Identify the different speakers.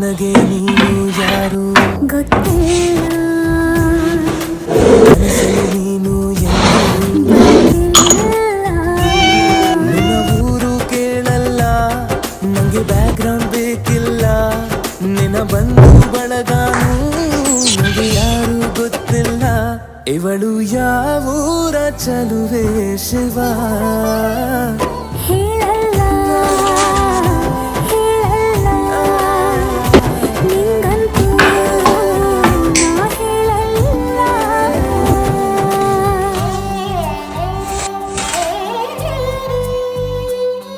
Speaker 1: ನನಗೆ ನೀನು ಯಾರು
Speaker 2: ಗೊತ್ತಿಲ್ಲ,
Speaker 1: ಕನಸಲ್ಲಿ ನೀನು ಎಂದು ನಿನ್ನ ಊರು ಕೇಳಲ್ಲ, ನಂಗೆ ಬ್ಯಾಕ್ಗ್ರೌಂಡ್ ಬೇಕಿಲ್ಲ, ನಿನ್ನ ಬಂಧು ಬಳಗಾನು ನನಗೆ ಯಾರು ಗೊತ್ತಿಲ್ಲ. ಇವಳು ಯಾವೂರ ಚಲುವೆ ಶಿವ
Speaker 2: ಹೇಳಲ್ಲ